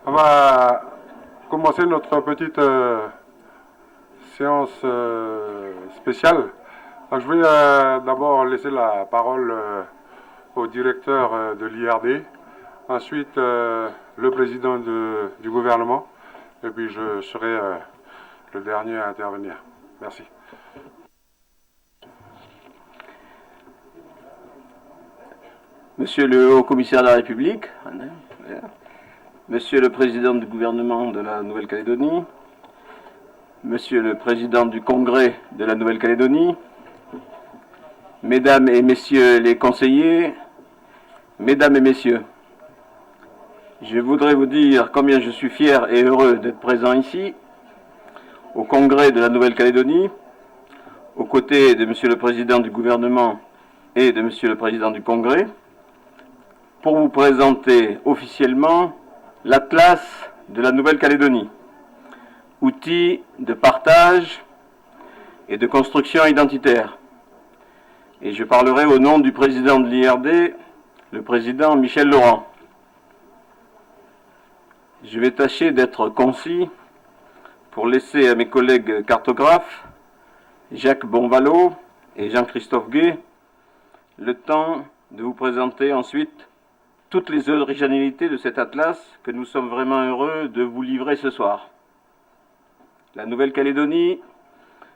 On va commencer notre petite séance spéciale. Donc, je vais d'abord laisser la parole au directeur de l'IRD, ensuite le président du gouvernement, et puis je serai le dernier à intervenir. Merci. Monsieur le haut-commissaire de la République, Monsieur le président du gouvernement de la Nouvelle-Calédonie, Monsieur le président du Congrès de la Nouvelle-Calédonie, Mesdames et Messieurs les conseillers, Mesdames et Messieurs, je voudrais vous dire combien je suis fier et heureux d'être présent ici, au Congrès de la Nouvelle-Calédonie, aux côtés de Monsieur le président du gouvernement et de Monsieur le président du Congrès, pour vous présenter officiellement l'Atlas de la Nouvelle-Calédonie, outil de partage et de construction identitaire. Et je parlerai au nom du président de l'IRD, le président Michel Laurent. Je vais tâcher d'être concis pour laisser à mes collègues cartographes, Jacques Bonvalot et Jean-Christophe Gué, le temps de vous présenter ensuite toutes les originalités de cet atlas que nous sommes vraiment heureux de vous livrer ce soir. La Nouvelle-Calédonie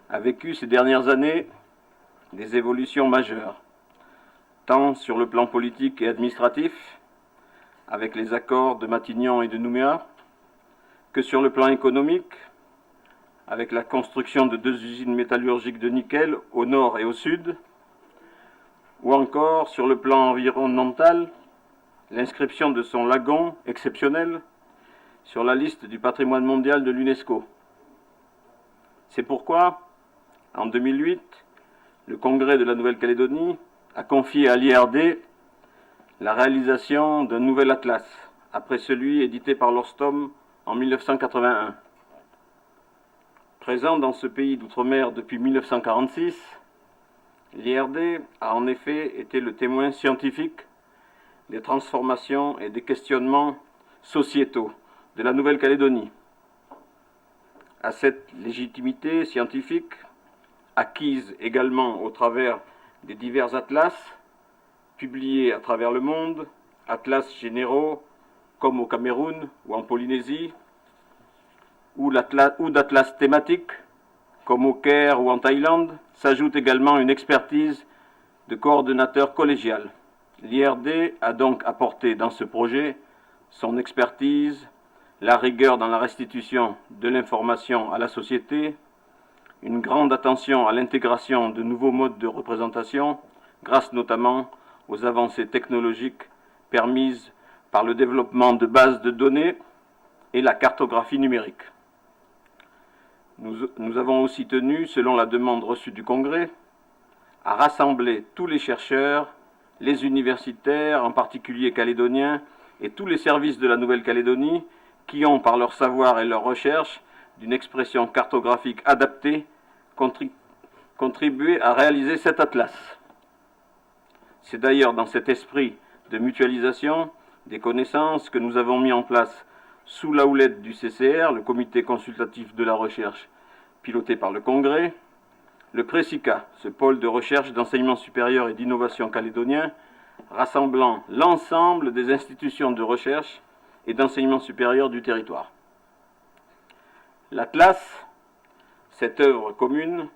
a vécu ces dernières années des évolutions majeures, tant sur le plan politique et administratif, avec les accords de Matignon et de Nouméa, que sur le plan économique, avec la construction de 2 usines métallurgiques de nickel au nord et au sud, ou encore sur le plan environnemental, l'inscription de son lagon exceptionnel sur la liste du patrimoine mondial de l'UNESCO. C'est pourquoi, en 2008, le Congrès de la Nouvelle-Calédonie a confié à l'IRD la réalisation d'un nouvel atlas, après celui édité par l'Orstom en 1981. Présent dans ce pays d'outre-mer depuis 1946, l'IRD a en effet été le témoin scientifique des transformations et des questionnements sociétaux de la Nouvelle-Calédonie. À cette légitimité scientifique, acquise également au travers des divers atlas, publiés à travers le monde, atlas généraux comme au Cameroun ou en Polynésie, ou d'atlas thématiques comme au Caire ou en Thaïlande, s'ajoute également une expertise de coordonnateur collégial. L'IRD a donc apporté dans ce projet son expertise, la rigueur dans la restitution de l'information à la société, une grande attention à l'intégration de nouveaux modes de représentation, grâce notamment aux avancées technologiques permises par le développement de bases de données et la cartographie numérique. Nous avons aussi tenu, selon la demande reçue du Congrès, à rassembler tous les chercheurs, les universitaires, en particulier calédoniens, et tous les services de la Nouvelle-Calédonie qui ont, par leur savoir et leur recherche, d'une expression cartographique adaptée, contribué à réaliser cet atlas. C'est d'ailleurs dans cet esprit de mutualisation des connaissances que nous avons mis en place, sous la houlette du CCR, le Comité consultatif de la recherche, piloté par le Congrès, le CRESICA, ce pôle de recherche, d'enseignement supérieur et d'innovation calédonien, rassemblant l'ensemble des institutions de recherche et d'enseignement supérieur du territoire. L'Atlas, cette œuvre commune,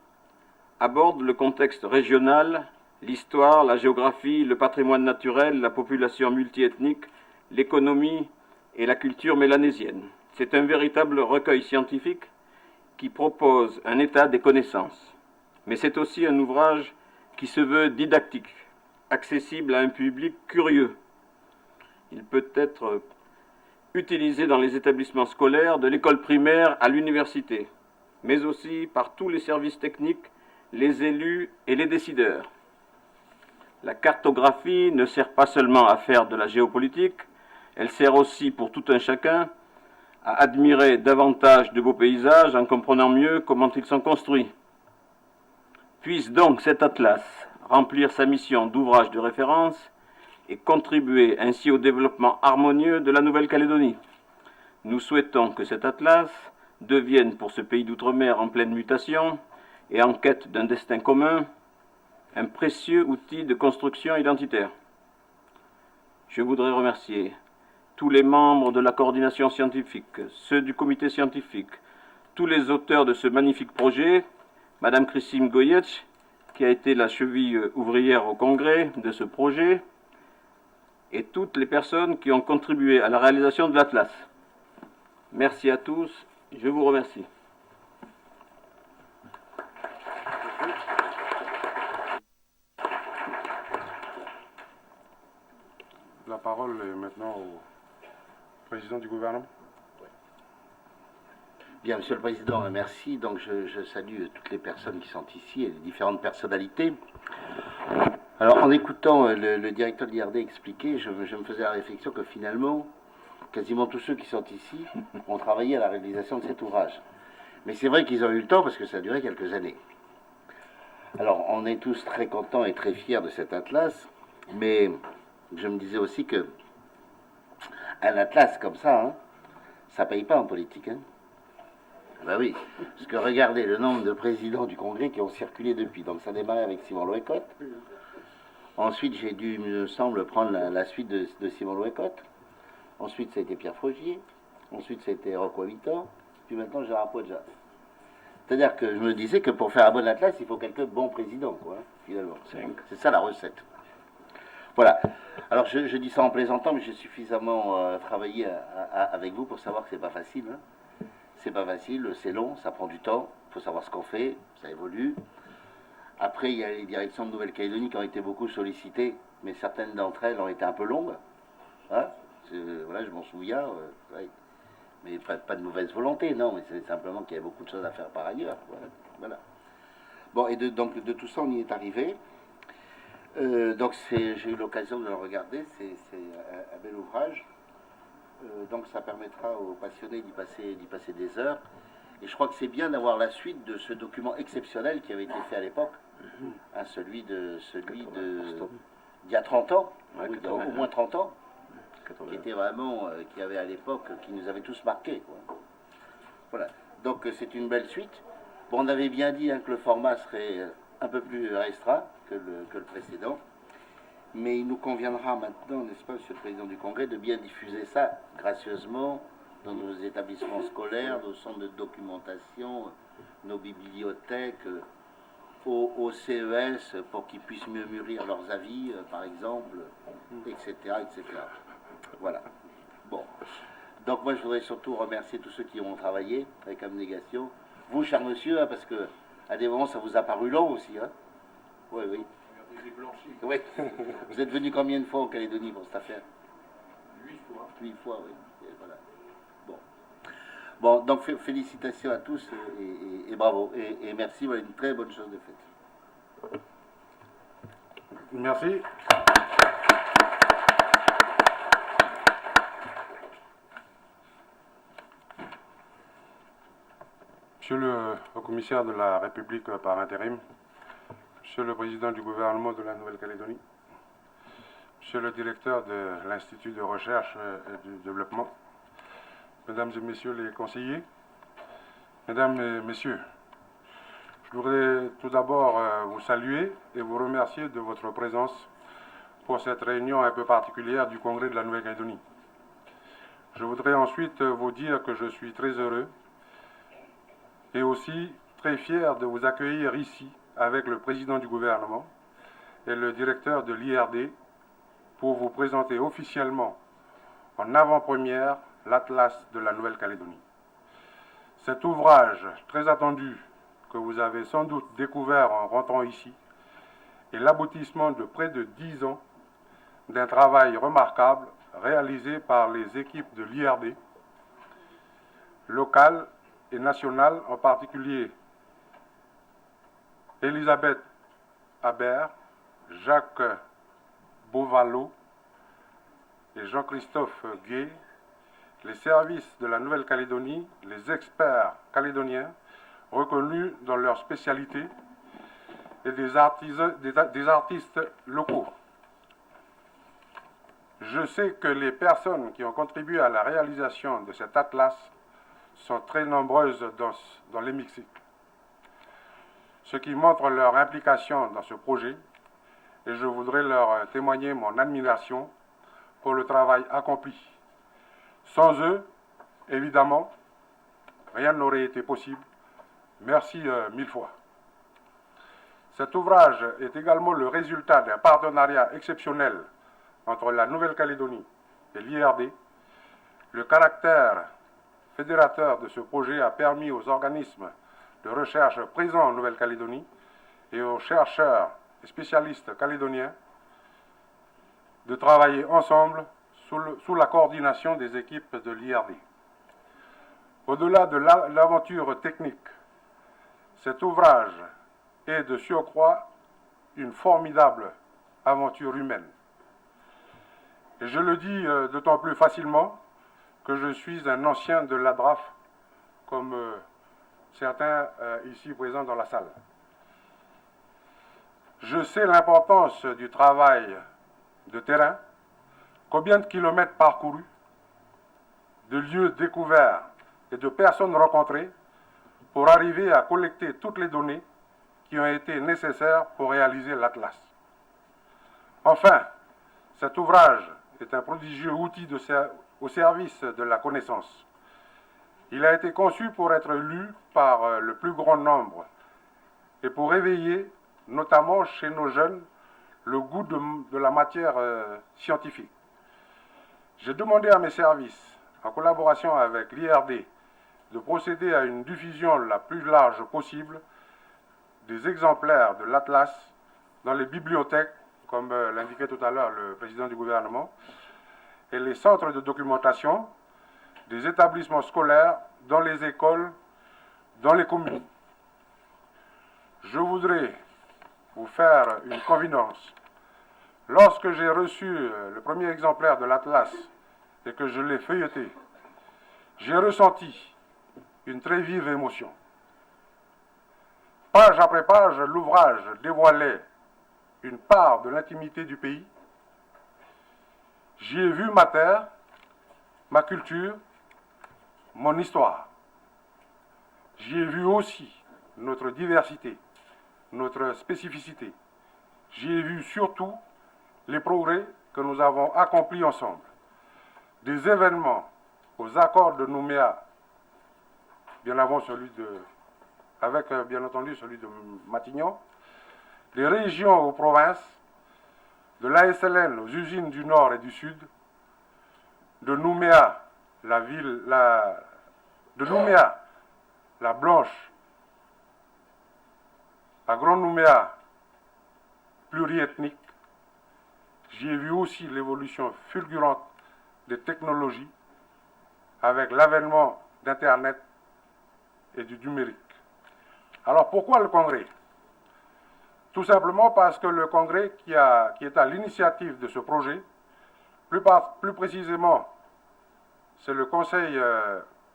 aborde le contexte régional, l'histoire, la géographie, le patrimoine naturel, la population multiethnique, l'économie et la culture mélanésienne. C'est un véritable recueil scientifique qui propose un état des connaissances. Mais c'est aussi un ouvrage qui se veut didactique, accessible à un public curieux. Il peut être utilisé dans les établissements scolaires, de l'école primaire à l'université, mais aussi par tous les services techniques, les élus et les décideurs. La cartographie ne sert pas seulement à faire de la géopolitique, elle sert aussi pour tout un chacun à admirer davantage de beaux paysages en comprenant mieux comment ils sont construits. Puisse donc cet atlas remplir sa mission d'ouvrage de référence et contribuer ainsi au développement harmonieux de la Nouvelle-Calédonie. nous souhaitons que cet atlas devienne pour ce pays d'outre-mer en pleine mutation et en quête d'un destin commun un précieux outil de construction identitaire. Je voudrais remercier tous les membres de la coordination scientifique, ceux du comité scientifique, tous les auteurs de ce magnifique projet, Madame Christine Goyetch, qui a été la cheville ouvrière au congrès de ce projet, et toutes les personnes qui ont contribué à la réalisation de l'Atlas. Merci à tous, je vous remercie. La parole est maintenant au président du gouvernement. Bien, Monsieur le Président, merci. Donc, je salue toutes les personnes qui sont ici et les différentes personnalités. Alors, en écoutant le directeur de l'IRD expliquer, je me faisais la réflexion que finalement, quasiment tous ceux qui sont ici ont travaillé à la réalisation de cet ouvrage. Mais c'est vrai qu'ils ont eu le temps parce que ça a duré quelques années. Alors, on est tous très contents et très fiers de cet atlas, mais je me disais aussi que un atlas comme ça, hein, ça paye pas en politique. Hein. Ben oui, parce que regardez le nombre de présidents du Congrès qui ont circulé depuis. Donc ça démarrait avec Simon Loécotte. Ensuite, j'ai dû, il me semble, prendre la suite de Simon Loécotte. Ensuite, ça a été Pierre Faugier. Ensuite, ça a été Rocco Vittor. Puis maintenant, Gérard Poadja. C'est-à-dire que je me disais que pour faire un bon atlas, il faut quelques bons présidents, quoi, finalement. C'est ça la recette. Voilà. Alors, je dis ça en plaisantant, mais j'ai suffisamment travaillé avec vous pour savoir que c'est pas facile. Hein. C'est pas facile, c'est long, ça prend du temps, il faut savoir ce qu'on fait, ça évolue. Après, il y a les directions de Nouvelle-Calédonie qui ont été beaucoup sollicitées, mais certaines d'entre elles ont été un peu longues. Hein, voilà, je m'en souviens. Ouais. Mais pas de mauvaise volonté, non, mais c'est simplement qu'il y a beaucoup de choses à faire par ailleurs. Voilà. Bon, et donc de tout ça, on y est arrivé. Donc j'ai eu l'occasion de le regarder, c'est un bel ouvrage. Donc ça permettra aux passionnés d'y passer des heures. Et je crois que c'est bien d'avoir la suite de ce document exceptionnel qui avait été fait à l'époque, hein, celui d'il y a 30 ans, oui, au moins 30 ans, qui était vraiment, qui avait à l'époque, qui nous avait tous marqués. Quoi. Voilà. Donc c'est une belle suite. Bon, on avait bien dit hein, que le format serait un peu plus restreint que le précédent. Mais il nous conviendra maintenant, n'est-ce pas, Monsieur le Président du Congrès, de bien diffuser ça gracieusement dans nos établissements scolaires, nos centres de documentation, nos bibliothèques, au CES, pour qu'ils puissent mieux mûrir leurs avis, par exemple, etc., etc. Voilà. Bon. Donc moi, je voudrais surtout remercier tous ceux qui ont travaillé avec abnégation. Vous, cher monsieur, hein, parce que à des moments, ça vous a paru long aussi, hein. Oui, oui. Oui. Vous êtes venu combien de fois en Calédonie pour cette affaire? 8 fois. 8 fois, oui. Et voilà. Bon, donc félicitations à tous et bravo. Et merci, voilà une très bonne chose de faite. Merci. Monsieur le commissaire de la République par intérim, Monsieur le Président du gouvernement de la Nouvelle-Calédonie, Monsieur le directeur de l'Institut de recherche et du développement, Mesdames et Messieurs les conseillers, Mesdames et Messieurs, je voudrais tout d'abord vous saluer et vous remercier de votre présence pour cette réunion un peu particulière du Congrès de la Nouvelle-Calédonie. Je voudrais ensuite vous dire que je suis très heureux et aussi très fier de vous accueillir ici avec le président du gouvernement et le directeur de l'IRD pour vous présenter officiellement en avant-première l'Atlas de la Nouvelle-Calédonie. Cet ouvrage très attendu que vous avez sans doute découvert en rentrant ici est l'aboutissement de près de 10 ans d'un travail remarquable réalisé par les équipes de l'IRD, locales et nationales, en particulier Elisabeth Habert, Jacques Bonvalot et Jean-Christophe Gué, les services de la Nouvelle-Calédonie, les experts calédoniens reconnus dans leur spécialité et des artistes locaux. Je sais que les personnes qui ont contribué à la réalisation de cet atlas sont très nombreuses dans l'hémicycle, ce qui montre leur implication dans ce projet, et je voudrais leur témoigner mon admiration pour le travail accompli. Sans eux, évidemment, rien n'aurait été possible. Merci mille fois. Cet ouvrage est également le résultat d'un partenariat exceptionnel entre la Nouvelle-Calédonie et l'IRD. Le caractère fédérateur de ce projet a permis aux organismes de recherche présents en Nouvelle-Calédonie et aux chercheurs et spécialistes calédoniens de travailler ensemble sous la coordination des équipes de l'IRD. Au-delà de l'aventure technique, cet ouvrage est de surcroît une formidable aventure humaine. Et je le dis d'autant plus facilement que je suis un ancien de l'ADRAF, comme certains ici présents dans la salle. Je sais l'importance du travail de terrain, combien de kilomètres parcourus, de lieux découverts et de personnes rencontrées pour arriver à collecter toutes les données qui ont été nécessaires pour réaliser l'Atlas. Enfin, cet ouvrage est un prodigieux outil au service de la connaissance. Il a été conçu pour être lu par le plus grand nombre et pour éveiller, notamment chez nos jeunes, le goût de la matière scientifique. J'ai demandé à mes services, en collaboration avec l'IRD, de procéder à une diffusion la plus large possible des exemplaires de l'Atlas dans les bibliothèques, comme l'indiquait tout à l'heure le président du gouvernement, et les centres de documentation des établissements scolaires, dans les écoles, dans les communes. Je voudrais vous faire une confidence. Lorsque j'ai reçu le premier exemplaire de l'Atlas et que je l'ai feuilleté, j'ai ressenti une très vive émotion. Page après page, l'ouvrage dévoilait une part de l'intimité du pays. J'y ai vu ma terre, ma culture, mon histoire. J'y ai vu aussi notre diversité, notre spécificité. J'y ai vu surtout les progrès que nous avons accomplis ensemble. Des événements aux accords de Nouméa, bien avant avec bien entendu celui de Matignon, des régions aux provinces, de l'ASLN aux usines du Nord et du Sud, de Nouméa, la Blanche, à Grand Nouméa, pluriethnique. J'y ai vu aussi l'évolution fulgurante des technologies avec l'avènement d'Internet et du numérique. Alors pourquoi le Congrès? Tout simplement parce que le Congrès qui est à l'initiative de ce projet, plus précisément, c'est le Conseil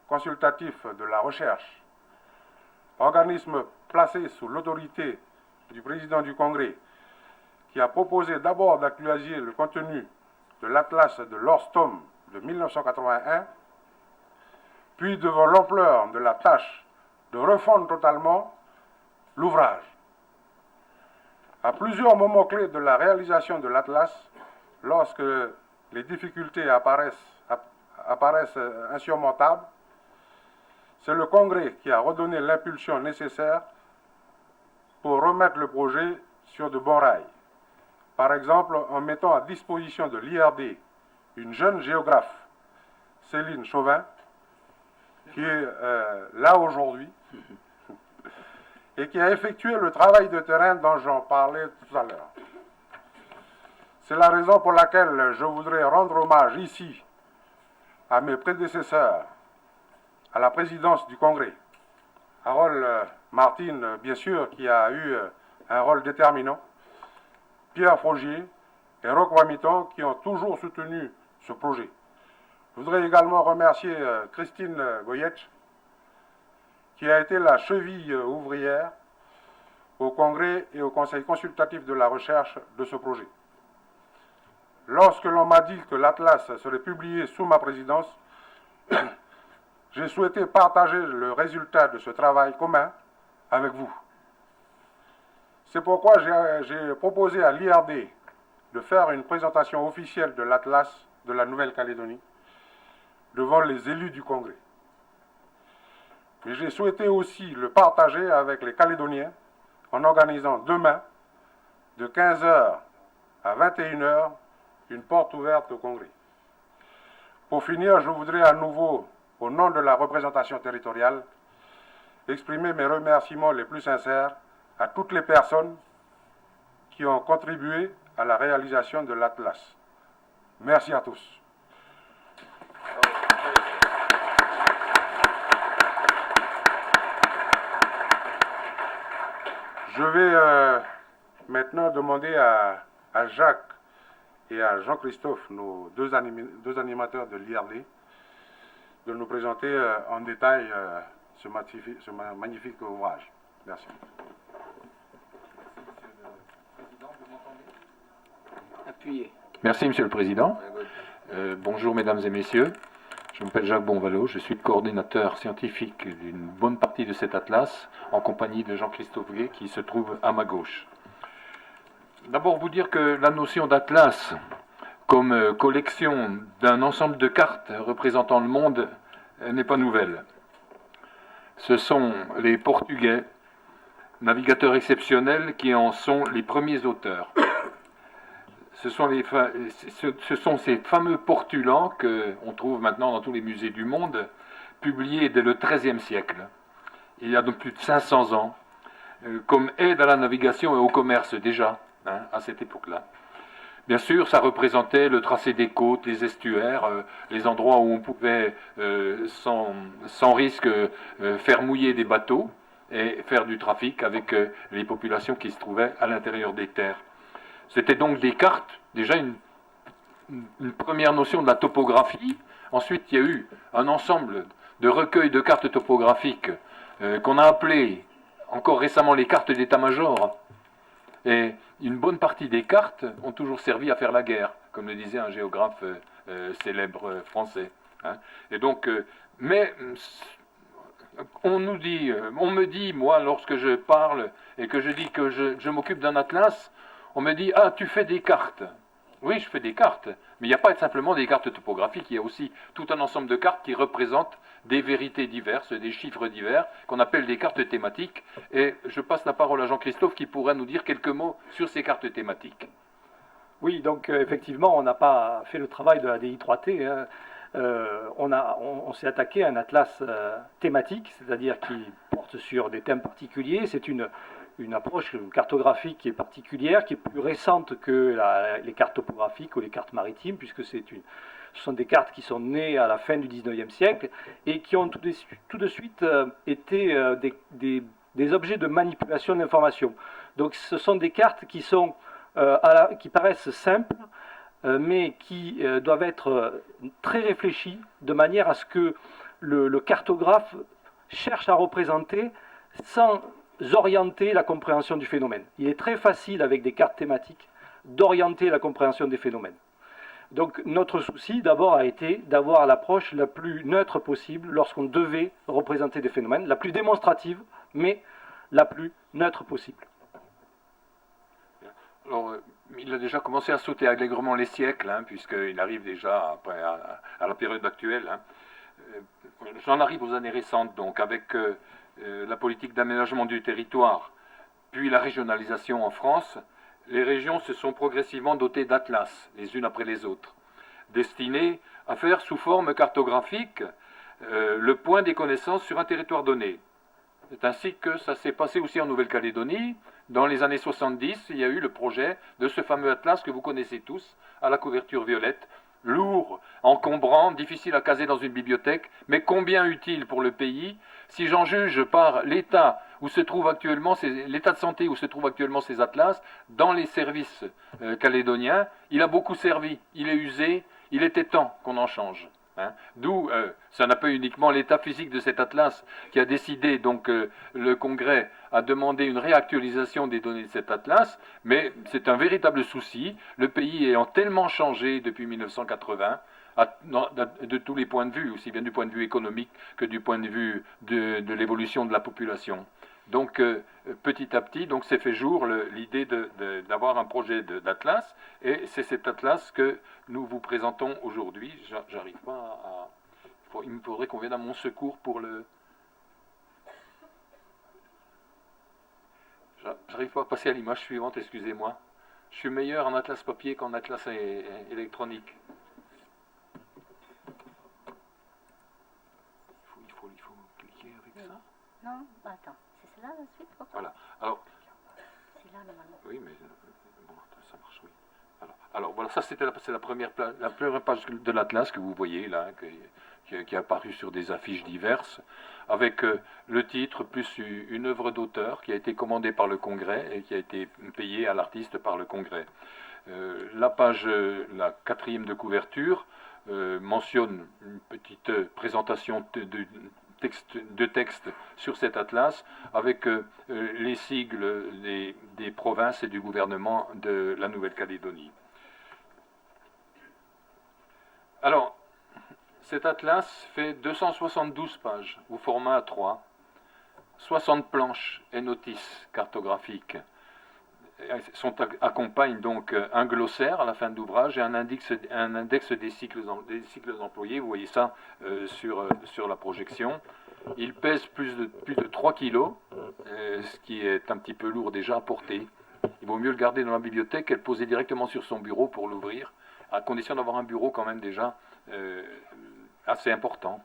consultatif de la recherche, organisme placé sous l'autorité du président du Congrès, qui a proposé d'abord d'actualiser le contenu de l'Atlas de l'Orstom de 1981, puis devant l'ampleur de la tâche de refondre totalement l'ouvrage. À plusieurs moments clés de la réalisation de l'Atlas, lorsque les difficultés apparaissent insurmontables, c'est le Congrès qui a redonné l'impulsion nécessaire pour remettre le projet sur de bons rails. Par exemple, en mettant à disposition de l'IRD une jeune géographe, Céline Chauvin, qui est là aujourd'hui, et qui a effectué le travail de terrain dont j'en parlais tout à l'heure. C'est la raison pour laquelle je voudrais rendre hommage ici à mes prédécesseurs, à la présidence du Congrès. Harold Martin, bien sûr, qui a eu un rôle déterminant, Pierre Frogier et Roch Wamiton, qui ont toujours soutenu ce projet. Je voudrais également remercier Christine Goyetch, qui a été la cheville ouvrière au Congrès et au Conseil consultatif de la recherche de ce projet. lorsque l'on m'a dit que l'Atlas serait publié sous ma présidence, j'ai souhaité partager le résultat de ce travail commun avec vous. C'est pourquoi j'ai proposé à l'IRD de faire une présentation officielle de l'Atlas de la Nouvelle-Calédonie devant les élus du Congrès. Mais j'ai souhaité aussi le partager avec les Calédoniens en organisant demain, de 15 h à 21 h, une porte ouverte au Congrès. Pour finir, je voudrais à nouveau, au nom de la représentation territoriale, exprimer mes remerciements les plus sincères à toutes les personnes qui ont contribué à la réalisation de l'Atlas. Merci à tous. Je vais maintenant demander à Jacques et à Jean-Christophe, nos deux animateurs de l'IRD, de nous présenter en détail ce magnifique ouvrage. Merci. Appuyez. Merci, Monsieur le Président. Bonjour, Mesdames et Messieurs. Je m'appelle Jacques Bonvalot, je suis le coordinateur scientifique d'une bonne partie de cet atlas, en compagnie de Jean-Christophe Gué, qui se trouve à ma gauche. D'abord, vous dire que la notion d'atlas, comme collection d'un ensemble de cartes représentant le monde, n'est pas nouvelle. Ce sont les Portugais, navigateurs exceptionnels, qui en sont les premiers auteurs. Ce sont ces fameux portulans qu'on trouve maintenant dans tous les musées du monde, publiés dès le XIIIe siècle, il y a donc plus de 500 ans, comme aide à la navigation et au commerce déjà, à cette époque-là. Bien sûr, ça représentait le tracé des côtes, les estuaires, les endroits où on pouvait sans risque faire mouiller des bateaux et faire du trafic avec les populations qui se trouvaient à l'intérieur des terres. C'était donc des cartes, déjà une première notion de la topographie. Ensuite, il y a eu un ensemble de recueils de cartes topographiques qu'on a appelées encore récemment les cartes d'état-major. Et une bonne partie des cartes ont toujours servi à faire la guerre, comme le disait un géographe célèbre français. Et donc, mais on me dit, moi, lorsque je parle et que je dis que je m'occupe d'un atlas, on me dit « Ah, tu fais des cartes ». Oui, je fais des cartes, mais il n'y a pas simplement des cartes topographiques, il y a aussi tout un ensemble de cartes qui représentent des vérités diverses, des chiffres divers, qu'on appelle des cartes thématiques. Et je passe la parole à Jean-Christophe qui pourrait nous dire quelques mots sur ces cartes thématiques. Oui, donc effectivement, on n'a pas fait le travail de la DI3T. Hein. On s'est attaqué à un atlas thématique, c'est-à-dire qui porte sur des thèmes particuliers. C'est une approche cartographique qui est particulière, qui est plus récente que les cartes topographiques ou les cartes maritimes, puisque ce sont des cartes qui sont nées à la fin du XIXe siècle et qui ont tout de suite été des objets de manipulation d'information. Donc ce sont des cartes qui paraissent simples, mais qui doivent être très réfléchies, de manière à ce que le cartographe cherche à représenter sans orienter la compréhension du phénomène. Il est très facile avec des cartes thématiques d'orienter la compréhension des phénomènes. Donc notre souci d'abord a été d'avoir l'approche la plus neutre possible lorsqu'on devait représenter des phénomènes, la plus démonstrative, mais la plus neutre possible. Alors, il a déjà commencé à sauter allègrement les siècles, puisqu'il arrive déjà après, à la période actuelle. J'en arrive aux années récentes, donc, avec la politique d'aménagement du territoire, puis la régionalisation en France. Les régions se sont progressivement dotées d'atlas, les unes après les autres, destinés à faire sous forme cartographique le point des connaissances sur un territoire donné. C'est ainsi que ça s'est passé aussi en Nouvelle-Calédonie. Dans les années 70, il y a eu le projet de ce fameux atlas que vous connaissez tous, à la couverture violette, lourd, encombrant, difficile à caser dans une bibliothèque, mais combien utile pour le pays, si j'en juge par l'état de santé où se trouvent actuellement ces atlas, dans les services calédoniens, il a beaucoup servi, il est usé, il était temps qu'on en change. Hein. D'où, ça n'a pas uniquement l'état physique de cet atlas qui a décidé, donc le Congrès a demandé une réactualisation des données de cet atlas, mais c'est un véritable souci, le pays ayant tellement changé depuis 1980, de tous les points de vue, aussi bien du point de vue économique que du point de vue de l'évolution de la population. Donc petit à petit, donc s'est fait jour l'idée d'avoir un projet d'atlas, et c'est cet atlas que nous vous présentons aujourd'hui. J'arrive pas à... il me faudrait qu'on vienne à mon secours pour le... J'arrive pas à passer à l'image suivante, excusez-moi. Je suis meilleur en atlas papier qu'en atlas électronique. Il faut cliquer avec ça. Non, attends, c'est celle-là la suite pourquoi? Voilà. Alors, C'est là normalement. oui, mais bon, ça marche, oui. Alors voilà, ça c'est la première page de l'atlas que vous voyez là, qui est apparue sur des affiches diverses, avec le titre plus une œuvre d'auteur qui a été commandée par le Congrès et qui a été payée à l'artiste par le Congrès. La page, la 4e de couverture, mentionne une petite présentation de texte sur cet atlas avec les sigles des provinces et du gouvernement de la Nouvelle-Calédonie. Alors, cet atlas fait 272 pages au format A3, 60 planches et notices cartographiques. Accompagnent donc un glossaire à la fin de l'ouvrage et un index des cycles employés. Vous voyez ça sur la projection. Il pèse plus de 3 kilos, ce qui est un petit peu lourd déjà à porter. Il vaut mieux le garder dans la bibliothèque et le poser directement sur son bureau pour l'ouvrir, à condition d'avoir un bureau quand même déjà assez important.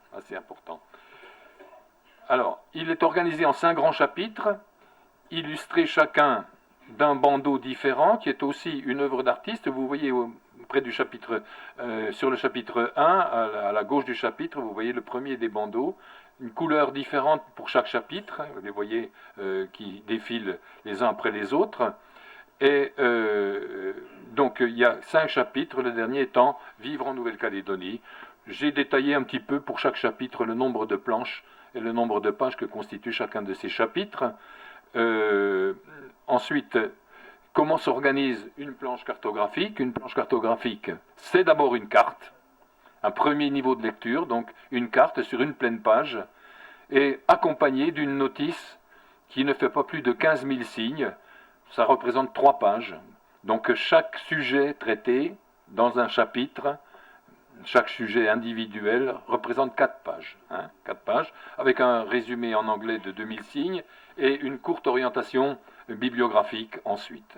Alors, il est organisé en 5 grands chapitres, illustrés chacun d'un bandeau différent, qui est aussi une œuvre d'artiste. Vous voyez près du chapitre, sur le chapitre 1, à la gauche du chapitre, vous voyez le premier des bandeaux, une couleur différente pour chaque chapitre, vous les voyez qui défilent les uns après les autres. Et donc il y a 5 chapitres, le dernier étant Vivre en Nouvelle-Calédonie. J'ai détaillé un petit peu pour chaque chapitre le nombre de planches et le nombre de pages que constitue chacun de ces chapitres. Ensuite, comment s'organise une planche cartographique? Une planche cartographique, c'est d'abord une carte, un premier niveau de lecture, donc une carte sur une pleine page, et accompagnée d'une notice qui ne fait pas plus de 15 000 signes. Ça représente 3 pages. Donc chaque sujet traité dans un chapitre, chaque sujet individuel représente 4 pages. 4 pages, avec un résumé en anglais de 2000 signes et une courte orientation bibliographique ensuite.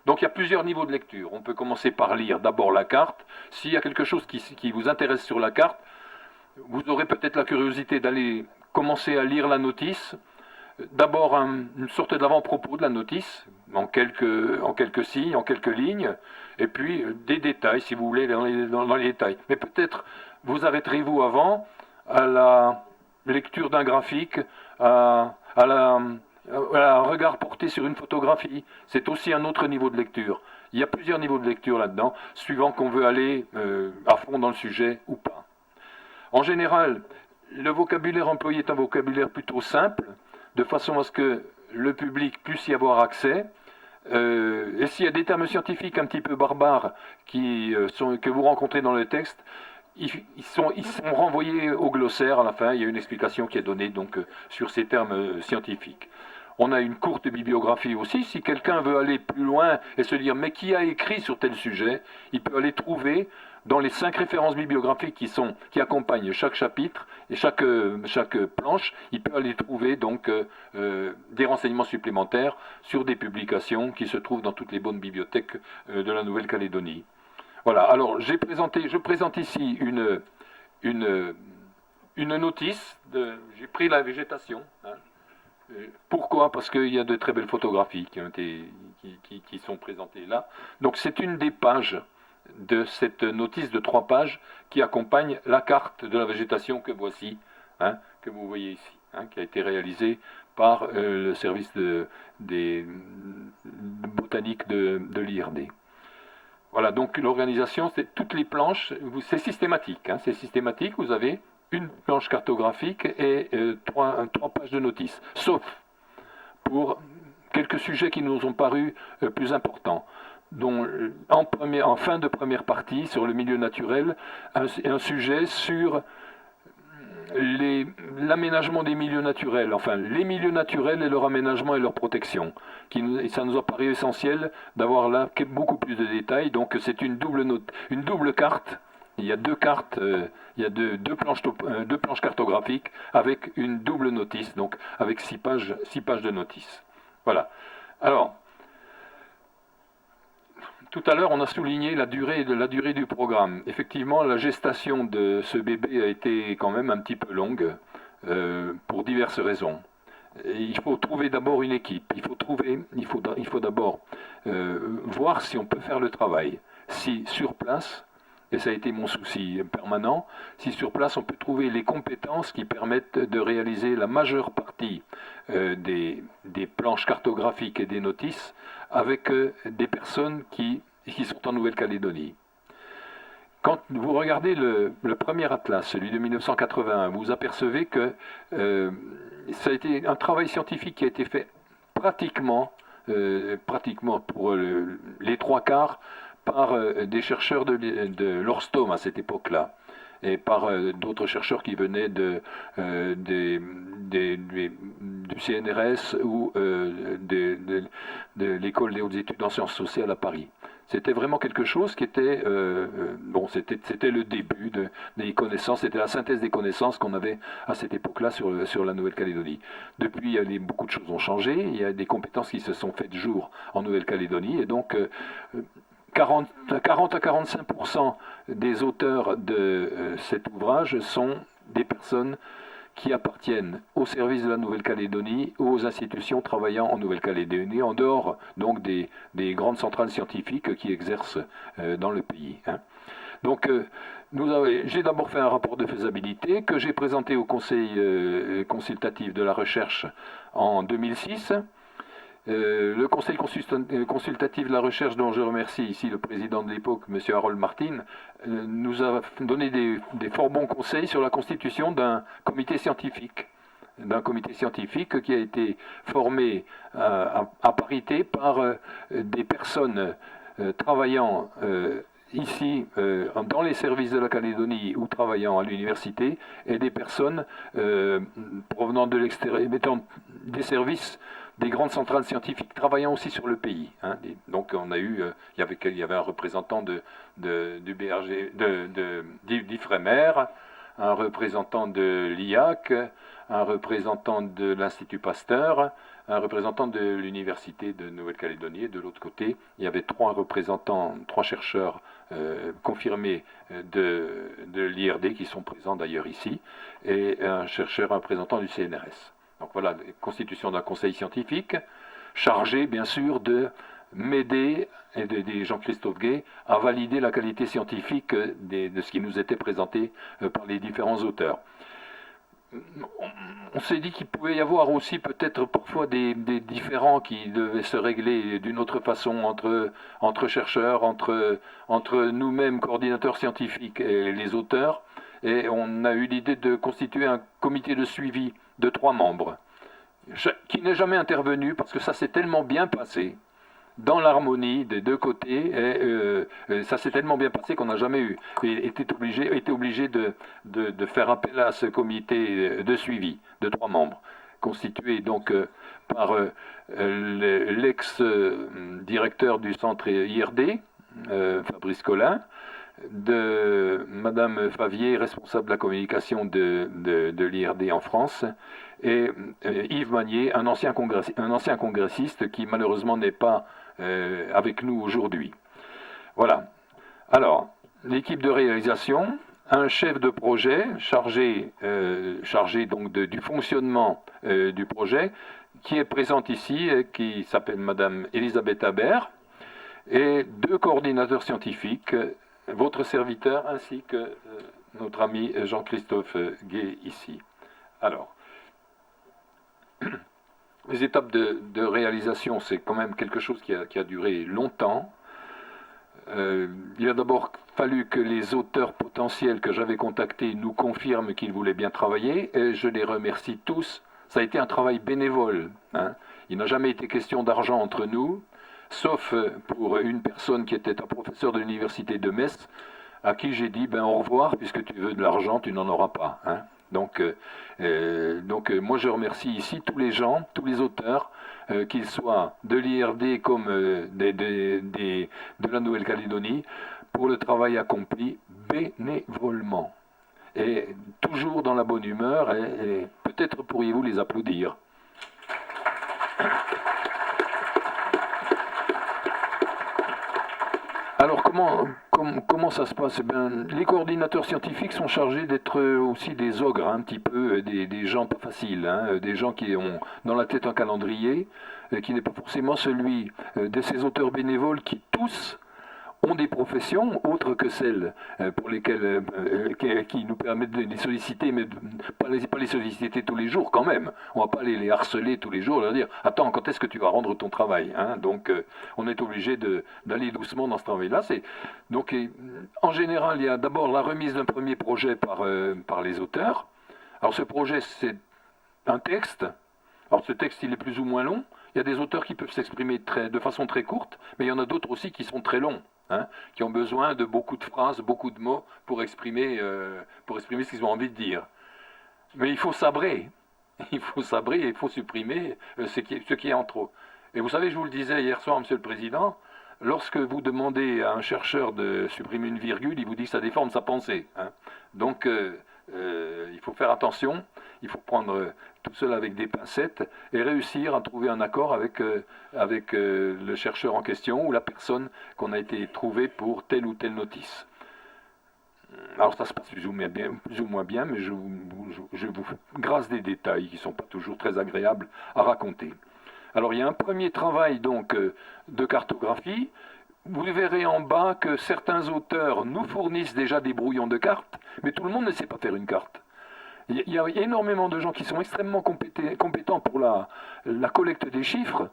Donc il y a plusieurs niveaux de lecture. On peut commencer par lire d'abord la carte. S'il y a quelque chose qui vous intéresse sur la carte, vous aurez peut-être la curiosité d'aller commencer à lire la notice. D'abord une sorte d'avant-propos de la notice, en quelques signes, en quelques lignes, et puis des détails, si vous voulez, dans les détails. Mais peut-être vous arrêterez-vous avant à la lecture d'un graphique, à un regard porté sur une photographie. C'est aussi un autre niveau de lecture. Il y a plusieurs niveaux de lecture là-dedans, suivant qu'on veut aller à fond dans le sujet ou pas. En général, le vocabulaire employé est un vocabulaire plutôt simple, de façon à ce que le public puisse y avoir accès. Et s'il y a des termes scientifiques un petit peu barbares que vous rencontrez dans le texte, ils sont renvoyés au glossaire à la fin. Il y a une explication qui est donnée donc, sur ces termes scientifiques. On a une courte bibliographie aussi. Si quelqu'un veut aller plus loin et se dire « mais qui a écrit sur tel sujet ?» il peut aller trouver dans les 5 références bibliographiques qui accompagnent chaque chapitre et chaque planche, il peut aller trouver donc des renseignements supplémentaires sur des publications qui se trouvent dans toutes les bonnes bibliothèques de la Nouvelle-Calédonie. Voilà, alors je présente ici une notice, j'ai pris la végétation. Pourquoi? Parce qu'il y a de très belles photographies qui sont présentées là. Donc c'est une des pages de cette notice de 3 pages qui accompagne la carte de la végétation que voici, que vous voyez ici, qui a été réalisée par le service des botaniques de l'IRD. Voilà, donc l'organisation, c'est toutes les planches, c'est systématique, hein, c'est systématique, vous avez une planche cartographique et trois pages de notices, sauf pour quelques sujets qui nous ont paru plus importants, dont en fin de première partie, sur le milieu naturel, un sujet sur l'aménagement des milieux naturels, enfin les milieux naturels et leur aménagement et leur protection. Ça nous a paru essentiel d'avoir là beaucoup plus de détails, donc c'est une double carte. Il y a deux cartes, il y a deux planches cartographiques avec une double notice, donc avec 6 pages de notice. Voilà. Alors, tout à l'heure, on a souligné la durée du programme. Effectivement, la gestation de ce bébé a été quand même un petit peu longue, pour diverses raisons. Et il faut trouver d'abord une équipe. Il faut d'abord voir si on peut faire le travail. Si sur place, et ça a été mon souci permanent, si sur place on peut trouver les compétences qui permettent de réaliser la majeure partie des planches cartographiques et des notices avec des personnes qui sont en Nouvelle-Calédonie. Quand vous regardez le premier atlas, celui de 1981, vous apercevez que ça a été un travail scientifique qui a été fait pratiquement pour les 3/4 par des chercheurs de l'Orstom à cette époque-là, et par d'autres chercheurs qui venaient du CNRS ou de l'École des hautes études en sciences sociales à Paris. C'était vraiment quelque chose qui était, c'était le début des connaissances, c'était la synthèse des connaissances qu'on avait à cette époque-là sur la Nouvelle-Calédonie. Depuis, beaucoup de choses ont changé, il y a des compétences qui se sont faites jour en Nouvelle-Calédonie, et donc 40 à 45% des auteurs de cet ouvrage sont des personnes qui appartiennent au service de la Nouvelle-Calédonie ou aux institutions travaillant en Nouvelle-Calédonie, en dehors donc des grandes centrales scientifiques qui exercent dans le pays. Hein. Donc j'ai d'abord fait un rapport de faisabilité que j'ai présenté au Conseil consultatif de la recherche en 2006. Le Conseil consultatif de la recherche, dont je remercie ici le président de l'époque, M. Harold Martin, nous a donné des fort bons conseils sur la constitution d'un comité scientifique. Qui a été formé à parité par des personnes travaillant ici dans les services de la Calédonie ou travaillant à l'université, et des personnes provenant de l'extérieur, mettant des services des grandes centrales scientifiques travaillant aussi sur le pays. Hein. Donc on a eu, il y avait un représentant d'IFREMER, un représentant de l'IAC, un représentant de l'Institut Pasteur, un représentant de l'Université de Nouvelle-Calédonie, et de l'autre côté, il y avait 3 chercheurs confirmés de l'IRD qui sont présents d'ailleurs ici, et un représentant du CNRS. Donc voilà, la constitution d'un conseil scientifique, chargé bien sûr de m'aider, et de Jean-Christophe Gué, à valider la qualité scientifique de ce qui nous était présenté par les différents auteurs. On s'est dit qu'il pouvait y avoir aussi peut-être parfois des différends qui devaient se régler d'une autre façon entre chercheurs, entre nous-mêmes, coordinateurs scientifiques, et les auteurs. Et on a eu l'idée de constituer un comité de suivi de 3 membres, qui n'est jamais intervenu parce que ça s'est tellement bien passé, dans l'harmonie des deux côtés, et ça s'est tellement bien passé qu'on n'a jamais été obligé de faire appel à ce comité de suivi de 3 membres, constitué donc par l'ex-directeur du centre IRD, Fabrice Collin, de Madame Favier, responsable de la communication de l'IRD en France, et Yves Magnier, un ancien congressiste qui malheureusement n'est pas avec nous aujourd'hui. Voilà. Alors, l'équipe de réalisation, un chef de projet chargé donc du fonctionnement du projet, qui est présente ici, qui s'appelle Madame Elisabeth Habert, et 2 coordinateurs scientifiques, votre serviteur ainsi que notre ami Jean-Christophe Gué ici. Alors, les étapes de réalisation, c'est quand même quelque chose qui a duré longtemps. Il a d'abord fallu que les auteurs potentiels que j'avais contactés nous confirment qu'ils voulaient bien travailler, et je les remercie tous. Ça a été un travail bénévole, hein. Il n'a jamais été question d'argent entre nous, sauf pour une personne qui était un professeur de l'université de Metz, à qui j'ai dit au revoir, puisque tu veux de l'argent, tu n'en auras pas, hein. Donc, moi je remercie ici tous les gens, tous les auteurs, qu'ils soient de l'IRD comme de la Nouvelle-Calédonie, pour le travail accompli bénévolement. Et toujours dans la bonne humeur, et peut-être pourriez-vous les applaudir. Alors comment ça se passe? Les coordinateurs scientifiques sont chargés d'être aussi des ogres, un petit peu, des gens pas faciles, hein, des gens qui ont dans la tête un calendrier, qui n'est pas forcément celui de ces auteurs bénévoles qui tous ont des professions autres que celles pour lesquelles qui nous permettent de les solliciter, mais pas les solliciter tous les jours quand même. On va pas les harceler tous les jours, leur dire attends, quand est-ce que tu vas rendre ton travail, hein? Donc on est obligé d'aller doucement dans ce travail-là. Donc en général, il y a d'abord la remise d'un premier projet par les auteurs. Alors ce projet, c'est un texte. Alors ce texte, il est plus ou moins long. Il y a des auteurs qui peuvent s'exprimer de façon très courte, mais il y en a d'autres aussi qui sont très longs. Hein, qui ont besoin de beaucoup de phrases, beaucoup de mots pour exprimer ce qu'ils ont envie de dire. Mais il faut sabrer. Il faut sabrer et il faut supprimer ce qui est en trop. Et vous savez, je vous le disais hier soir, Monsieur le Président, lorsque vous demandez à un chercheur de supprimer une virgule, il vous dit que ça déforme sa pensée. Hein. Donc, il faut faire attention. Il faut prendre tout cela avec des pincettes et réussir à trouver un accord avec le chercheur en question ou la personne qu'on a été trouvée pour telle ou telle notice. Alors ça se passe plus ou moins bien, mais je vous grâce des détails qui ne sont pas toujours très agréables à raconter. Alors il y a un premier travail donc de cartographie. Vous verrez en bas que certains auteurs nous fournissent déjà des brouillons de cartes, mais tout le monde ne sait pas faire une carte. Il y a énormément de gens qui sont extrêmement compétents pour la collecte des chiffres,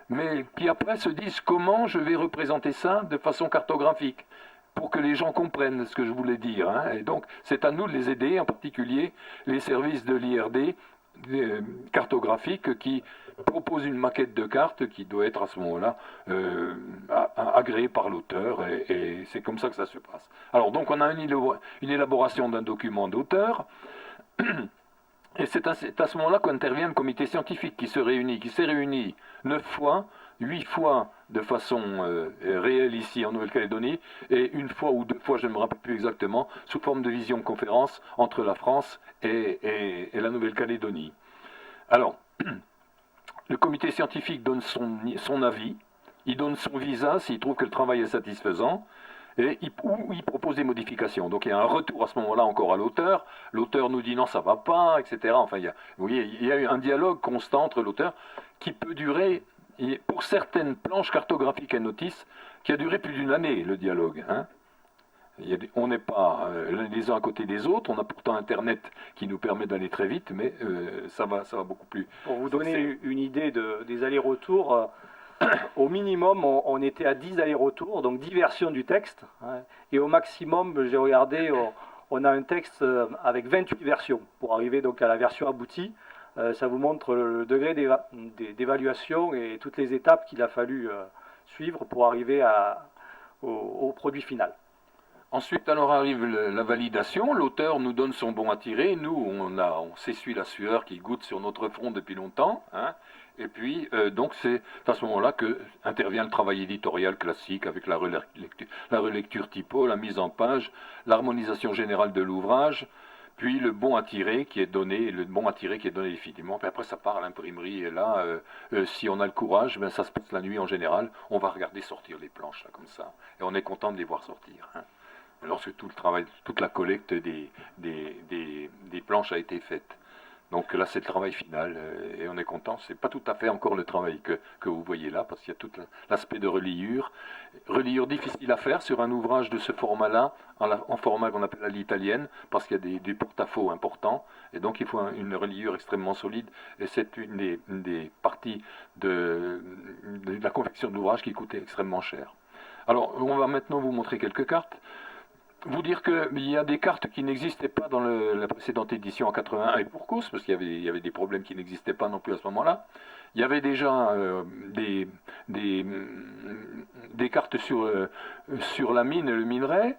mais qui après se disent comment je vais représenter ça de façon cartographique, pour que les gens comprennent ce que je voulais dire. Hein. Et donc c'est à nous de les aider, en particulier les services de l'IRD cartographique qui proposent une maquette de carte qui doit être à ce moment-là agréée par l'auteur, et c'est comme ça que ça se passe. Alors donc on a une élaboration d'un document d'auteur. Et c'est à ce moment-là qu'intervient le comité scientifique qui s'est réuni 9 fois, 8 fois de façon réelle ici en Nouvelle-Calédonie, et une fois ou 2 fois, je ne me rappelle plus exactement, sous forme de vision-conférence entre la France et la Nouvelle-Calédonie. Alors, le comité scientifique donne son avis, il donne son visa s'il trouve que le travail est satisfaisant, et il propose des modifications. Donc il y a un retour à ce moment-là encore à l'auteur. L'auteur nous dit non, ça va pas, etc. Enfin, vous voyez, il y a eu un dialogue constant entre l'auteur qui peut durer, pour certaines planches cartographiques et notices, qui a duré plus d'une année, le dialogue. Hein. On n'est pas les uns à côté des autres, on a pourtant Internet qui nous permet d'aller très vite, mais ça va beaucoup plus. Pour vous donner une idée des allers-retours, au minimum, on était à 10 allers-retours, donc 10 versions du texte. Hein, et au maximum, j'ai regardé, on a un texte avec 28 versions pour arriver donc à la version aboutie. Ça vous montre le degré d'évaluation et toutes les étapes qu'il a fallu suivre pour arriver au produit final. Ensuite, alors arrive la validation. L'auteur nous donne son bon à tirer. Nous, on s'essuie la sueur qui goutte sur notre front depuis longtemps. Hein. Et puis, donc, c'est à ce moment-là que intervient le travail éditorial classique avec la relecture typo, la mise en page, l'harmonisation générale de l'ouvrage, puis le bon à tirer qui est donné, définitivement. Puis après, ça part à l'imprimerie. Et là, si on a le courage, ça se passe la nuit en général. On va regarder sortir les planches, là, comme ça. Et on est content de les voir sortir. Hein. Lorsque tout le travail, toute la collecte des planches a été faite. Donc là, c'est le travail final et on est content. C'est pas tout à fait encore le travail que vous voyez là, parce qu'il y a tout l'aspect de reliure. Reliure difficile à faire sur un ouvrage de ce format-là, en format qu'on appelle à l'italienne, parce qu'il y a des porte-à-faux importants. Et donc il faut une reliure extrêmement solide. Et c'est une des parties de la confection de l'ouvrage qui coûtait extrêmement cher. Alors, on va maintenant vous montrer quelques cartes. Vous dire qu'il y a des cartes qui n'existaient pas dans la précédente édition en 81, et pour cause, parce qu'il y avait des problèmes qui n'existaient pas non plus à ce moment-là. Il y avait déjà des cartes sur la mine et le minerai,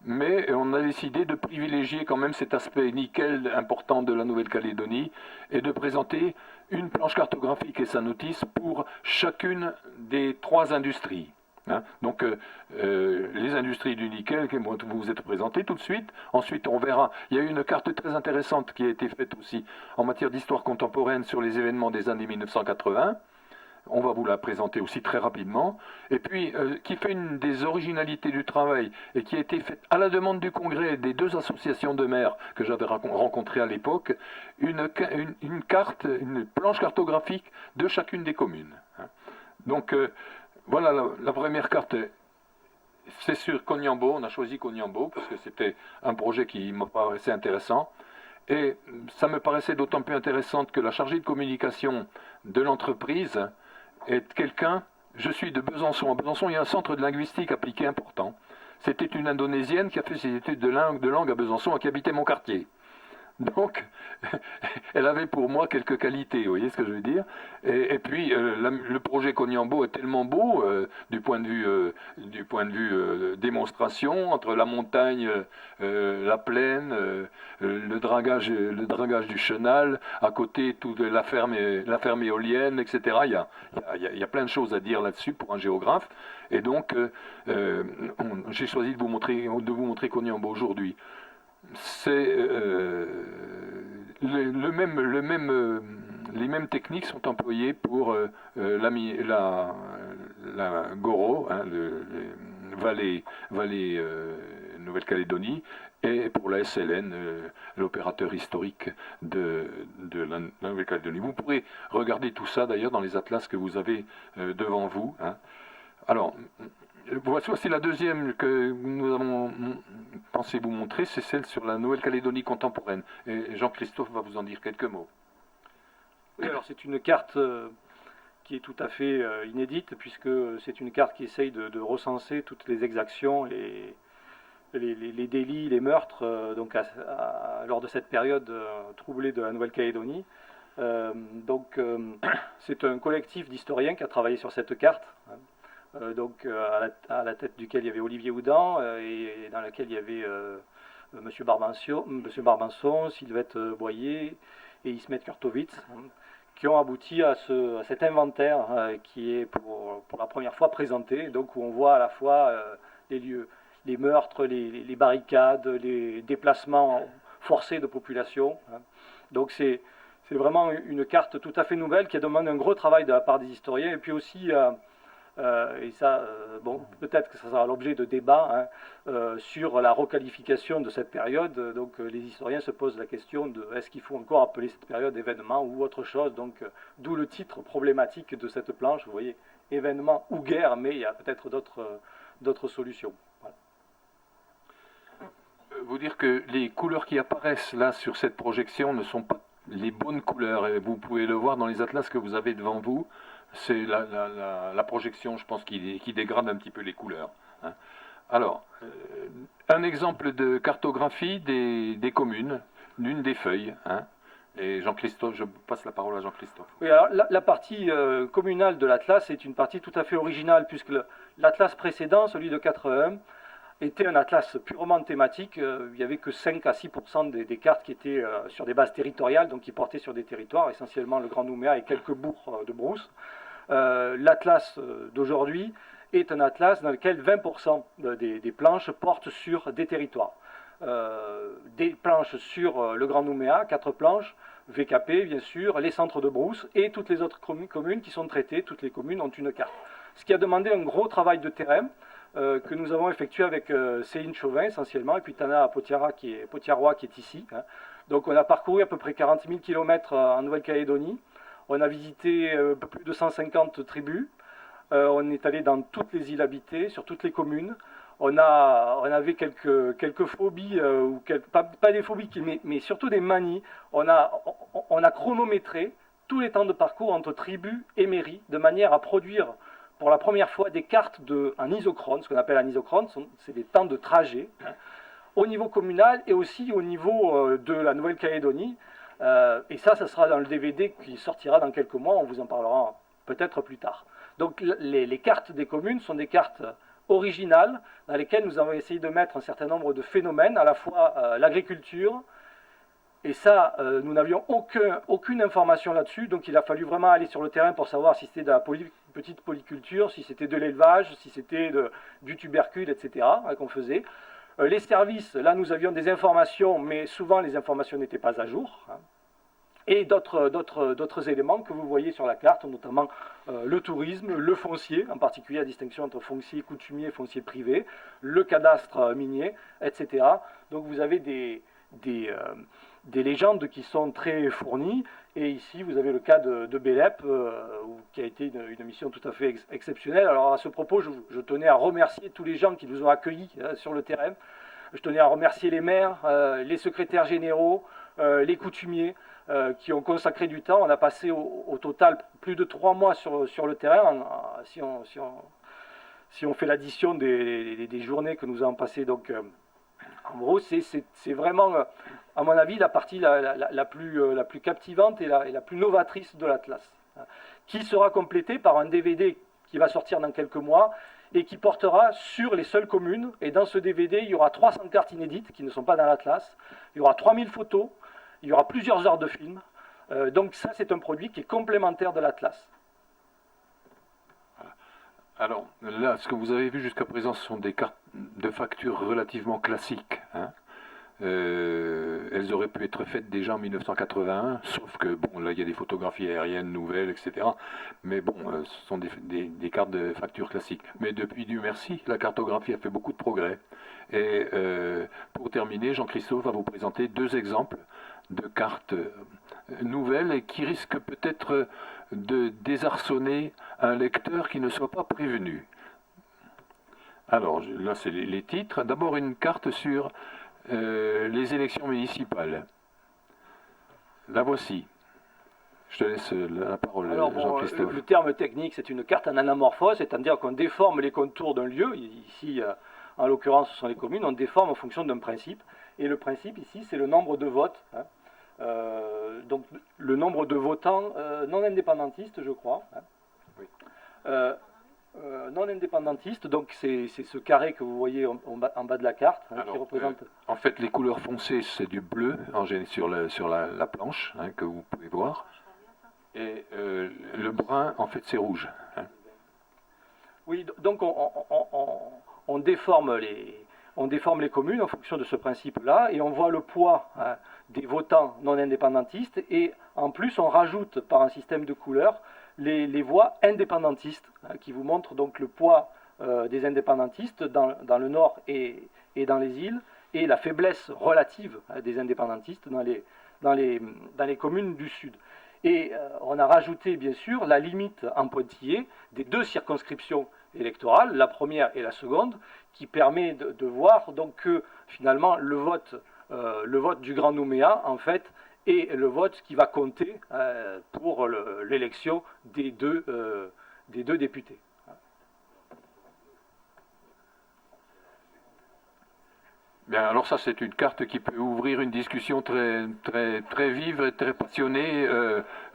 mais on a décidé de privilégier quand même cet aspect nickel important de la Nouvelle-Calédonie et de présenter une planche cartographique et sa notice pour chacune des 3 industries. Hein. Donc les industries du nickel qui vont vous être présentées tout de suite. Ensuite on verra, il y a eu une carte très intéressante qui a été faite aussi en matière d'histoire contemporaine sur les événements des années 1980. On va vous la présenter aussi très rapidement. Et puis, qui fait une des originalités du travail et qui a été faite à la demande du Congrès des 2 associations de maires que j'avais rencontrées à l'époque, une carte, une planche cartographique de chacune des communes. Hein. Donc, voilà la première carte. C'est sur Cognambo. On a choisi Cognambo parce que c'était un projet qui me paraissait intéressant. Et ça me paraissait d'autant plus intéressant que la chargée de communication de l'entreprise est quelqu'un, je suis de Besançon. À Besançon, il y a un centre de linguistique appliquée important. C'était une Indonésienne qui a fait ses études de langue à Besançon et qui habitait mon quartier. Donc, elle avait pour moi quelques qualités, vous voyez ce que je veux dire. Et puis, le projet Cognambo est tellement beau du point de vue démonstration, entre la montagne, la plaine, le dragage du chenal, à côté toute la ferme éolienne, etc. Il y a plein de choses à dire là-dessus pour un géographe. Et donc, j'ai choisi de vous montrer Cognambo aujourd'hui. C'est les mêmes techniques sont employées pour la Goro, hein, Vallée Nouvelle-Calédonie, et pour la SLN, l'opérateur historique de la Nouvelle-Calédonie. Vous pourrez regarder tout ça d'ailleurs dans les atlas que vous avez devant vous. Hein. Alors, voici la deuxième que nous avons pensé vous montrer, c'est celle sur la Nouvelle-Calédonie contemporaine. Et Jean-Christophe va vous en dire quelques mots. Oui, alors c'est une carte qui est tout à fait inédite, puisque c'est une carte qui essaye de recenser toutes les exactions et les délits, les meurtres lors de cette période troublée de la Nouvelle-Calédonie. C'est un collectif d'historiens qui a travaillé sur cette carte. À la tête duquel il y avait Olivier Houdan et dans laquelle il y avait M. Barbanson, Sylvette Boyer et Ismet Kurtovitz, qui ont abouti à cet inventaire qui est pour la première fois présenté, donc où on voit à la fois les lieux, les meurtres, les barricades, les déplacements forcés de population. Donc c'est vraiment une carte tout à fait nouvelle qui a demandé un gros travail de la part des historiens et puis aussi peut-être que ça sera l'objet de débats sur la requalification de cette période. Donc les historiens se posent la question de est-ce qu'il faut encore appeler cette période événement ou autre chose. Donc d'où le titre problématique de cette planche. Vous voyez, événement ou guerre, mais il y a peut-être d'autres solutions. Voilà. Vous dire que les couleurs qui apparaissent là sur cette projection ne sont pas les bonnes couleurs. Et vous pouvez le voir dans les atlas que vous avez devant vous. C'est la projection, je pense, qui dégrade un petit peu les couleurs. Hein. Alors, un exemple de cartographie des communes, d'une des feuilles. Hein. Et Jean-Christophe, je passe la parole à Jean-Christophe. Oui, alors la partie communale de l'atlas est une partie tout à fait originale, puisque l'atlas précédent, celui de 81, était un atlas purement thématique. Il n'y avait que 5 à 6% des cartes qui étaient sur des bases territoriales, donc qui portaient sur des territoires, essentiellement le Grand Nouméa et quelques bourgs de brousse. L'atlas d'aujourd'hui est un atlas dans lequel 20% des planches portent sur des territoires. Des planches sur le Grand Nouméa, 4 planches, VKP bien sûr, les centres de brousse et toutes les autres communes qui sont traitées, toutes les communes ont une carte. Ce qui a demandé un gros travail de terrain que nous avons effectué avec Céline Chauvin essentiellement, et puis Tana Potiarois qui est ici. Hein. Donc on a parcouru à peu près 40 000 km en Nouvelle-Calédonie, on a visité plus de 150 tribus, on est allé dans toutes les îles habitées, sur toutes les communes, on avait quelques phobies, pas des phobies, mais surtout des manies, on a chronométré tous les temps de parcours entre tribus et mairies, de manière à produire pour la première fois des cartes en isochrone, ce qu'on appelle en isochrone, c'est des temps de trajet, hein, au niveau communal et aussi au niveau de la Nouvelle-Calédonie. Et ça sera dans le DVD qui sortira dans quelques mois, on vous en parlera peut-être plus tard. Donc les cartes des communes sont des cartes originales dans lesquelles nous avons essayé de mettre un certain nombre de phénomènes, à la fois l'agriculture, et ça, nous n'avions aucune information là-dessus, donc il a fallu vraiment aller sur le terrain pour savoir si c'était de la petite polyculture, si c'était de l'élevage, si c'était du tubercule, etc. Qu'on faisait. Les services, là nous avions des informations, mais souvent les informations n'étaient pas à jour. Hein. Et d'autres éléments que vous voyez sur la carte, notamment le tourisme, le foncier, en particulier la distinction entre foncier coutumier et foncier privé, le cadastre minier, etc. Donc vous avez des légendes qui sont très fournies. Et ici, vous avez le cas de Bélep, qui a été une mission tout à fait exceptionnelle. Alors à ce propos, je tenais à remercier tous les gens qui nous ont accueillis sur le terrain. Je tenais à remercier les maires, les secrétaires généraux, les coutumiers, qui ont consacré du temps. On a passé au total plus de 3 mois sur le terrain, si on fait l'addition des journées que nous avons passées. Donc, en gros, c'est vraiment, à mon avis, la partie la plus captivante et la plus novatrice de l'Atlas, qui sera complétée par un DVD qui va sortir dans quelques mois et qui portera sur les seules communes. Et dans ce DVD, il y aura 300 cartes inédites qui ne sont pas dans l'Atlas, il y aura 3000 photos, il y aura plusieurs heures de film. Donc ça, c'est un produit qui est complémentaire de l'Atlas. Alors là, ce que vous avez vu jusqu'à présent, ce sont des cartes de facture relativement classiques. Hein. Elles auraient pu être faites déjà en 1981, sauf que bon, là il y a des photographies aériennes nouvelles, etc. Mais bon, ce sont des cartes de facture classiques. Mais depuis, Dieu merci, la cartographie a fait beaucoup de progrès. Et pour terminer, Jean-Christophe va vous présenter 2 exemples de cartes nouvelles et qui risquent peut-être de désarçonner un lecteur qui ne soit pas prévenu. Alors là, c'est les titres. D'abord, une carte sur les élections municipales. La voici. Je te laisse la parole, Alors, bon, Jean-Christophe. le terme technique, c'est une carte en anamorphose, c'est-à-dire qu'on déforme les contours d'un lieu. Ici, en l'occurrence, ce sont les communes. On déforme en fonction d'un principe. Et le principe, ici, c'est le nombre de votes. Hein. Donc, le nombre de votants non indépendantistes, je crois. Hein. Oui. Non indépendantiste, donc c'est ce carré que vous voyez en bas de la carte, hein, Alors, qui représente... en fait, les couleurs foncées, c'est du bleu sur la planche, hein, que vous pouvez voir. Et le brun, en fait, c'est rouge. Hein. Oui, donc on déforme les communes en fonction de ce principe-là, et on voit le poids, hein, des votants non indépendantistes, et en plus on rajoute par un système de couleurs les voix indépendantistes, hein, qui vous montrent donc le poids des indépendantistes dans le nord et dans les îles, et la faiblesse relative, hein, des indépendantistes dans les communes du sud. Et on a rajouté bien sûr la limite en pointillé des 2 circonscriptions électorales, la première et la seconde, qui permet de voir donc que finalement le vote du Grand Nouméa, en fait, est le vote qui va compter pour l'élection des deux députés. Bien, alors ça, c'est une carte qui peut ouvrir une discussion très, très, très vive et très passionnée.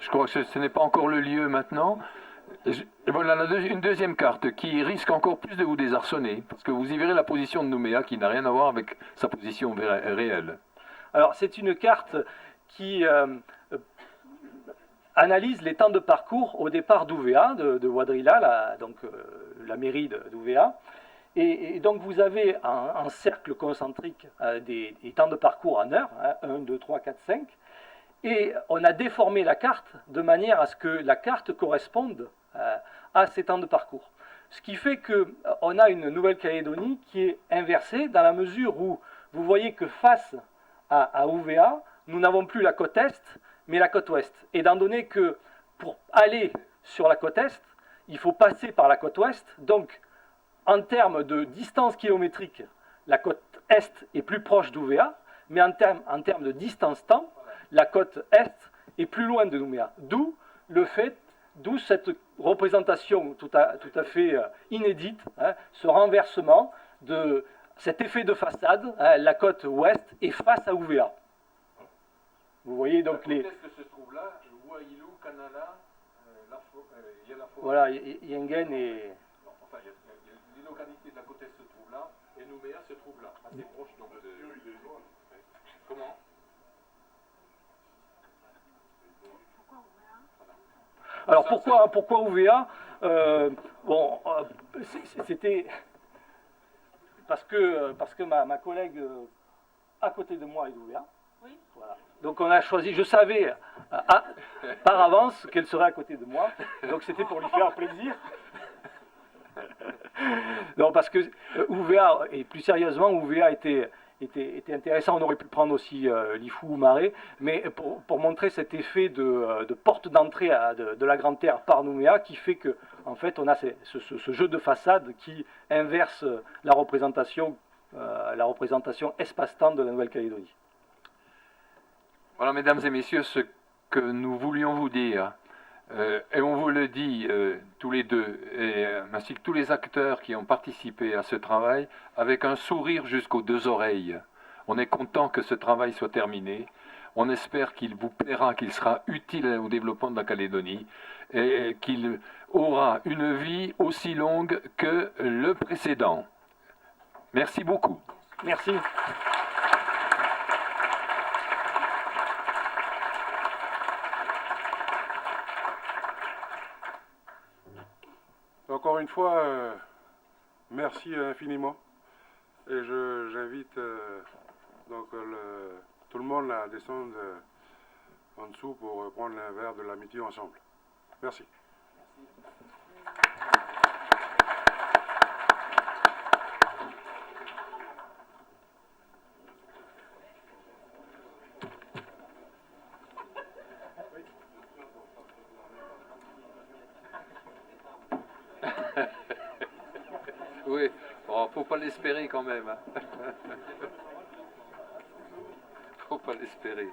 Je crois que ce n'est pas encore le lieu maintenant. Et voilà une deuxième carte qui risque encore plus de vous désarçonner, parce que vous y verrez la position de Nouméa qui n'a rien à voir avec sa position réelle. Alors, c'est une carte qui analyse les temps de parcours au départ d'Ouvéa, de Wadrilla, la mairie d'Ouvéa. Et donc vous avez un cercle concentrique des temps de parcours en heures, hein, 1, 2, 3, 4, 5. Et on a déformé la carte de manière à ce que la carte corresponde à ces temps de parcours. Ce qui fait qu'on a une Nouvelle-Calédonie qui est inversée dans la mesure où vous voyez que face à Ouvéa, nous n'avons plus la côte Est, mais la côte Ouest. Étant donné que pour aller sur la côte Est, il faut passer par la côte Ouest, donc en termes de distance kilométrique, la côte Est est plus proche d'Ouvéa, mais en termes de distance temps, la côte Est est plus loin de Nouméa. D'où le fait d'où cette représentation tout à fait inédite, hein, ce renversement de cet effet de façade, hein, la côte ouest est face à Ouvéa. Vous voyez donc les... Qu'est-ce que se trouve là? Ouailou, Canala, Yalafo. Voilà, Yengen et... Non, enfin, les localités de la côte est se trouvent là, et Nouméa se trouve là, assez proche donc de... Comment? Alors pourquoi Ouvéa? C'était parce que ma collègue à côté de moi est d'Ouvéa. Oui. Voilà. Donc on a choisi, je savais par avance qu'elle serait à côté de moi, donc c'était pour lui faire plaisir. Non, parce que Ouvéa, et plus sérieusement, Ouvéa était intéressant. On aurait pu prendre aussi Lifou ou Marais, mais pour montrer cet effet de porte d'entrée de la Grande Terre par Nouméa, qui fait que en fait on a ce jeu de façade qui inverse la représentation espace-temps de la Nouvelle-Calédonie. Voilà, mesdames et messieurs, ce que nous voulions vous dire, et on vous le dit tous les deux, ainsi que tous les acteurs qui ont participé à ce travail, avec un sourire jusqu'aux deux oreilles. On est content que ce travail soit terminé. On espère qu'il vous plaira, qu'il sera utile au développement de la Calédonie et qu'il aura une vie aussi longue que le précédent. Merci beaucoup. Merci. Encore une fois, merci infiniment. Et j'invite tout le monde à descendre en dessous pour prendre un verre de l'amitié ensemble. Merci. Oui, bon, faut pas l'espérer quand même. Hein. Faut pas l'espérer.